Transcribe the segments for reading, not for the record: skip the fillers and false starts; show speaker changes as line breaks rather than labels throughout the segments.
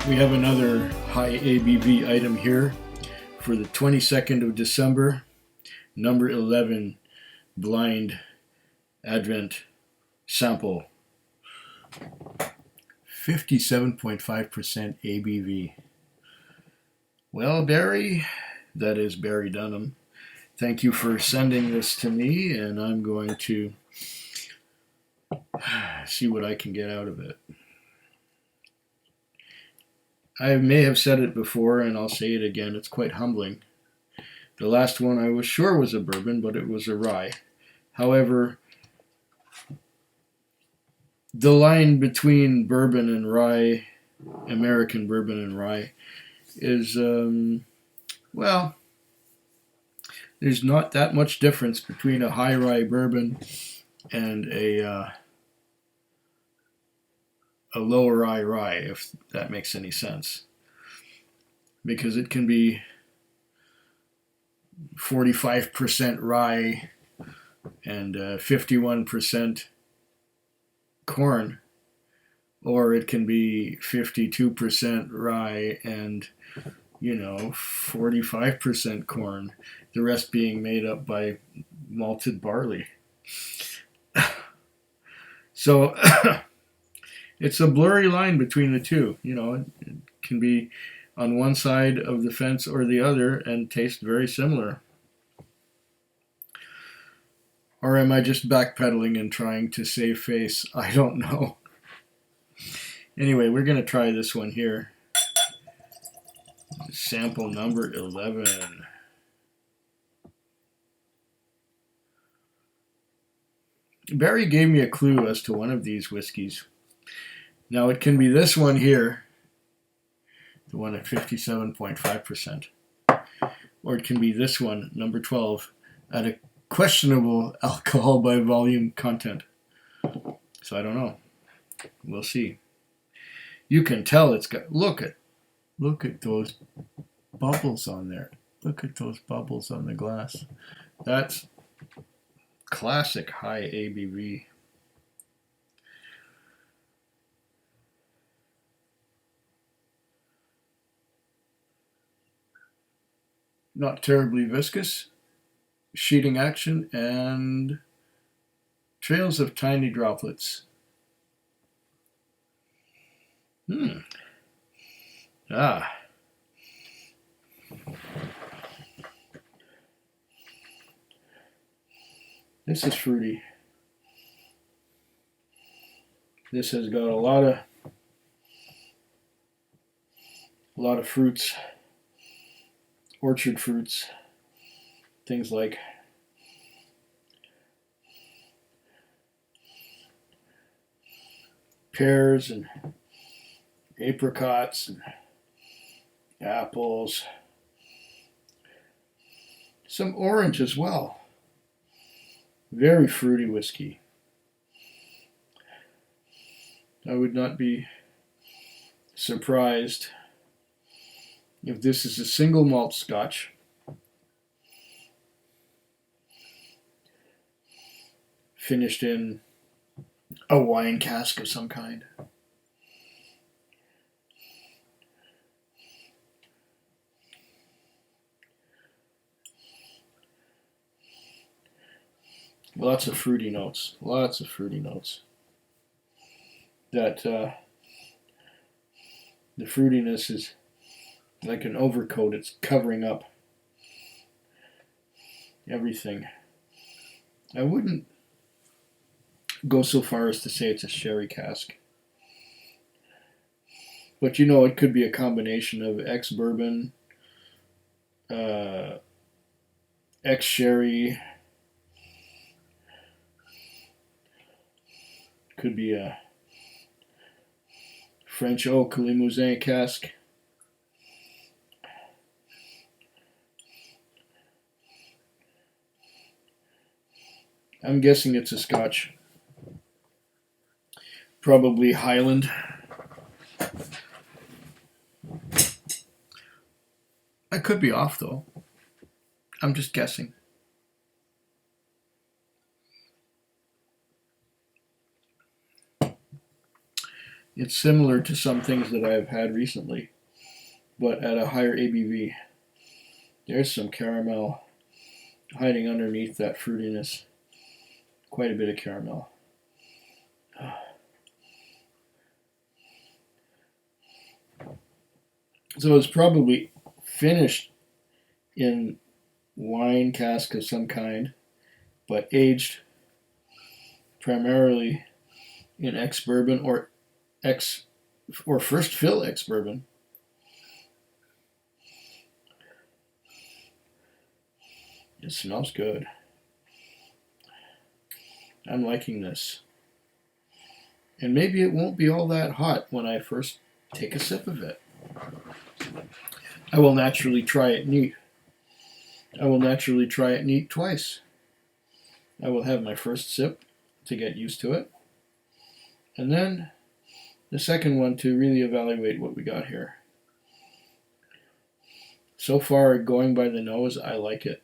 We have another high ABV item here for the 22nd of December, number 11 blind Advent sample. 57.5% ABV. Well, Barry, that is Barry Dunham, thank you for sending this to me, and I'm going to see what I can get out of it. I may have said it before, and I'll say it again. It's quite humbling. The last one I was sure was a bourbon, but it was a rye. However, the line between bourbon and rye, American bourbon and rye, is, well, there's not that much difference between a high rye bourbon and a lower rye, if that makes any sense. Because it can be 45% rye and 51% corn, or it can be 52% rye and 45% corn, the rest being made up by malted barley. So it's a blurry line between the two. It can be on one side of the fence or the other and taste very similar. Or am I just backpedaling and trying to save face? I don't know. Anyway, we're going to try this one here. Sample number 11. Barry gave me a clue as to one of these whiskeys. Now it can be this one here, the one at 57.5%, or it can be this one, number 12, at a questionable alcohol by volume content. So I don't know. We'll see. You can tell it's got, look at those bubbles on there. Look at those bubbles on the glass. That's classic high ABV. Not terribly viscous, sheeting action, and trails of tiny droplets. This is fruity. This has got a lot of fruits. Orchard fruits, things like pears and apricots and apples, some orange as well. Very fruity whiskey. I would not be surprised if this is a single malt scotch, finished in a wine cask of some kind. Lots of fruity notes. That the fruitiness is like an overcoat. It's covering up everything. I wouldn't go so far as to say it's a sherry cask. But it could be a combination of ex-bourbon, ex-sherry, could be a French oak Limousin cask. I'm guessing it's a Scotch. Probably Highland. I could be off though. I'm just guessing. It's similar to some things that I've had recently, but at a higher ABV. There's some caramel hiding underneath that fruitiness. Quite a bit of caramel. So it's probably finished in wine cask of some kind, but aged primarily in ex-bourbon or first fill ex-bourbon. It smells good. I'm liking this. And maybe it won't be all that hot when I first take a sip of it. I will naturally try it neat. I will naturally try it neat twice. I will have my first sip to get used to it, and then the second one to really evaluate what we got here. So far, going by the nose, I like it.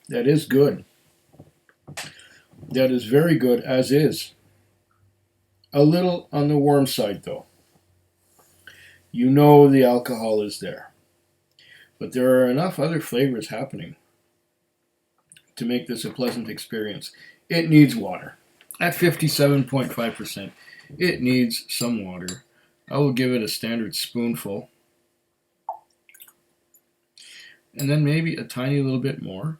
That is good. That is very good as is. A little on the warm side though. You know the alcohol is there. But there are enough other flavors happening to make this a pleasant experience. It needs water. At 57.5%, it needs some water. I will give it a standard spoonful. And then maybe a tiny little bit more.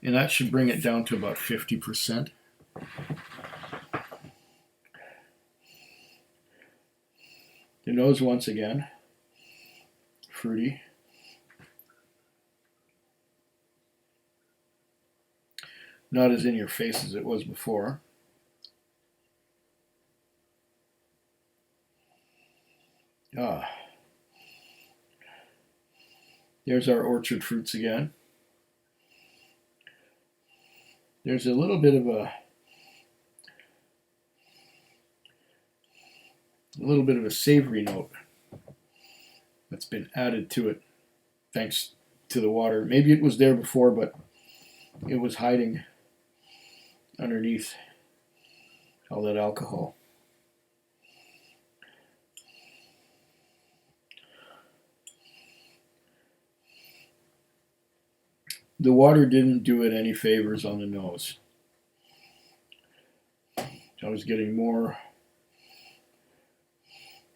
And that should bring it down to about 50%. The nose once again, fruity. Not as in your face as it was before. There's our orchard fruits again. There's a little bit of a savory note that's been added to it thanks to the water. Maybe it was there before, but it was hiding underneath all that alcohol. The water didn't do it any favors on the nose. I was getting more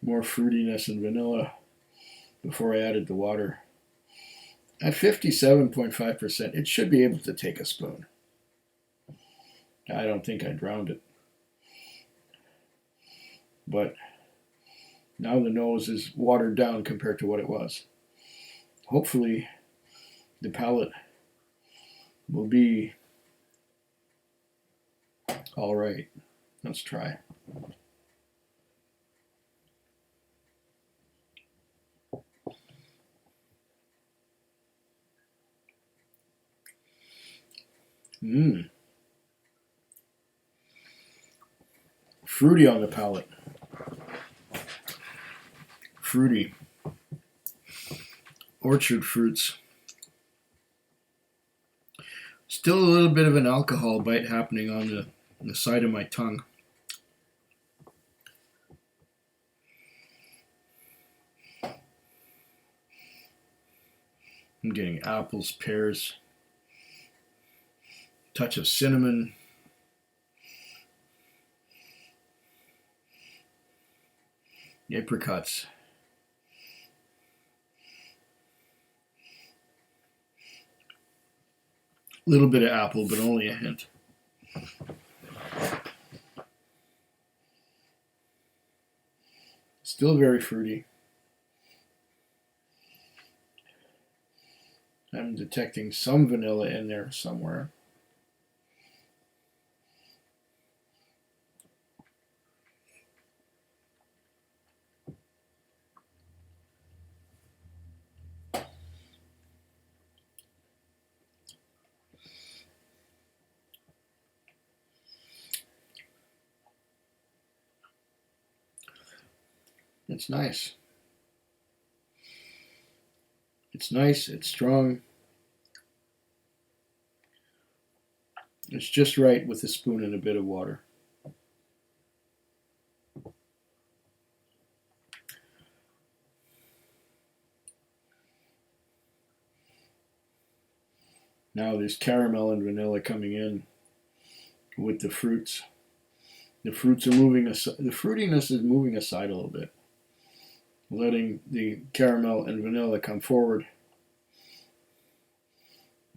fruitiness and vanilla before I added the water. At 57.5%, it should be able to take a spoon. I don't think I drowned it. But now the nose is watered down compared to what it was. Hopefully the palate will be all right. Let's try. Fruity on the palate. Fruity. Orchard fruits. Still a little bit of an alcohol bite happening on the side of my tongue. I'm getting apples, pears, touch of cinnamon, apricots. A little bit of apple, but only a hint. Still very fruity. I'm detecting some vanilla in there somewhere. It's nice. It's nice. It's strong. It's just right with a spoon and a bit of water. Now there's caramel and vanilla coming in with the fruits. The fruits are moving aside. The fruitiness is moving aside a little bit, letting the caramel and vanilla come forward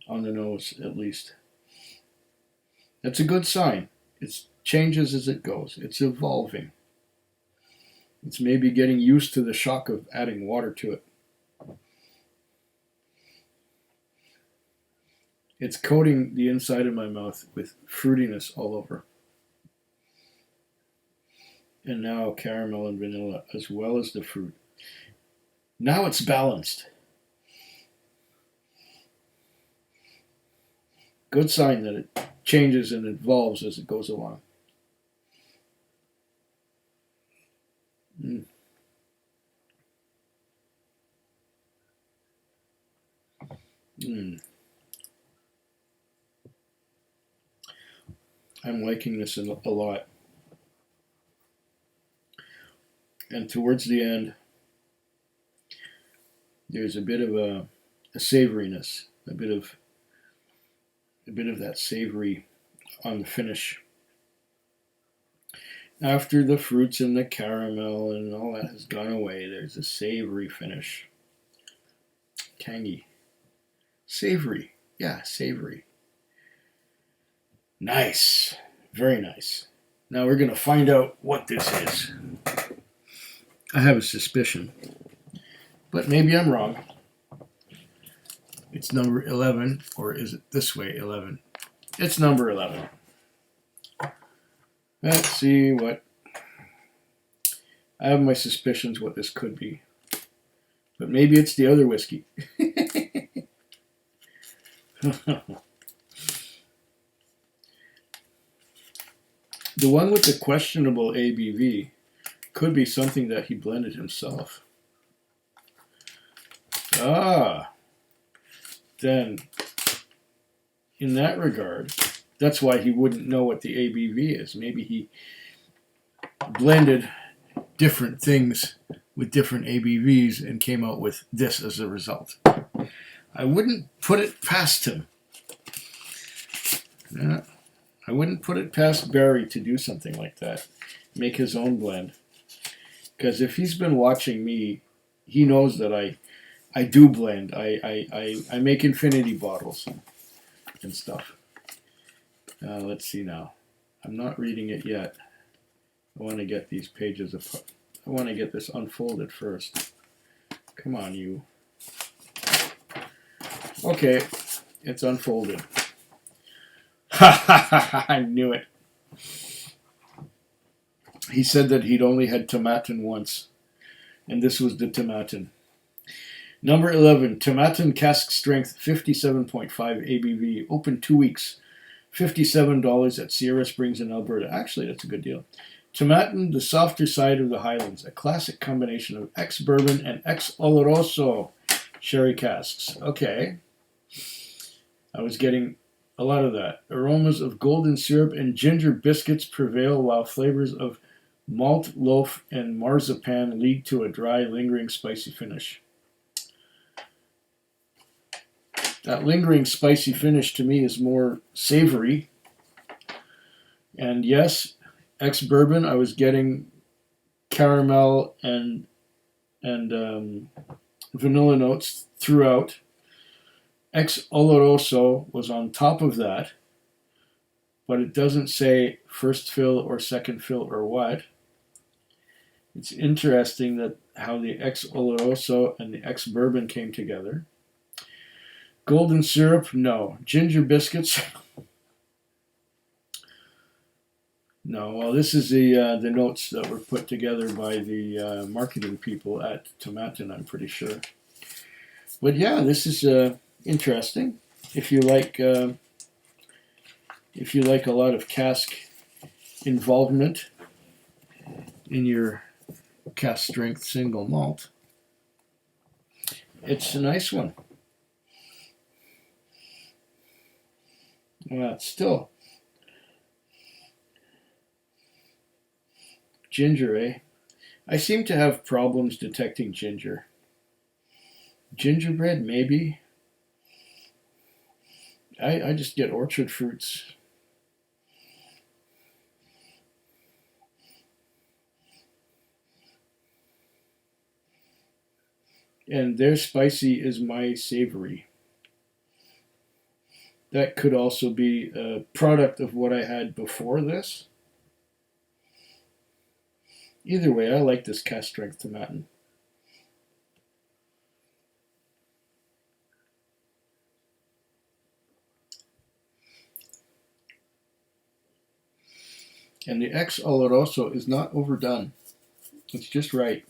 on the nose, at least. That's a good sign. It changes as it goes. It's evolving. It's maybe getting used to the shock of adding water to it. It's coating the inside of my mouth with fruitiness all over. And now caramel and vanilla as well as the fruit. Now it's balanced. Good sign that it changes and evolves as it goes along. I'm liking this a lot. And towards the end, there's a bit of a savoriness, a bit of that savory on the finish. After the fruits and the caramel and all that has gone away, there's a savory finish. Tangy. Savory. Yeah, savory. Nice. Very nice. Now we're going to find out what this is. I have a suspicion, but maybe I'm wrong. It's number 11, or is it this way, 11? It's number 11. Let's see what... I have my suspicions what this could be. But maybe it's the other whiskey. The one with the questionable ABV could be something that he blended himself. Then, in that regard, that's why he wouldn't know what the ABV is. Maybe he blended different things with different ABVs and came out with this as a result. I wouldn't put it past him. I wouldn't put it past Barry to do something like that. Make his own blend. Because if he's been watching me, he knows that I do blend. I make infinity bottles and stuff. Let's see now. I'm not reading it yet. I want to get these pages apart. I want to get this unfolded first. Come on, you. Okay, it's unfolded. Ha ha ha! I knew it. He said that he'd only had Tomatin once, and this was the Tomatin. Number 11, Tomatin Cask Strength, 57.5 ABV, open 2 weeks, $57 at Sierra Springs in Alberta. Actually, that's a good deal. Tomatin, the softer side of the Highlands, a classic combination of ex-bourbon and ex-oloroso sherry casks. Okay. I was getting a lot of that. Aromas of golden syrup and ginger biscuits prevail, while flavors of malt, loaf, and marzipan lead to a dry, lingering, spicy finish. That lingering, spicy finish to me is more savory. And yes, ex-bourbon, I was getting caramel and vanilla notes throughout. Ex-oloroso was on top of that, but it doesn't say first fill or second fill or what. It's interesting that how the ex-oloroso and the ex-bourbon came together. Golden syrup, no. Ginger biscuits, no. Well, this is the notes that were put together by the marketing people at Tomatin, I'm pretty sure. But yeah, this is interesting. If you like a lot of cask involvement in your cask strength single malt. It's a nice one. It's still ginger, eh? I seem to have problems detecting ginger. Gingerbread, maybe. I just get orchard fruits. And their spicy is my savory. That could also be a product of what I had before this. Either way, I like this cask strength Tomatin. And the Ex Oloroso is not overdone. It's just right.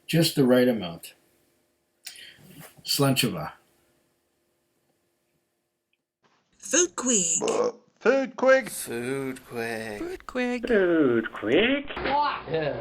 Just the right amount. Slancheva.
Food Quig.
Food Quig.
Food Quig.
Food Quig.
Food Quig.
Yeah.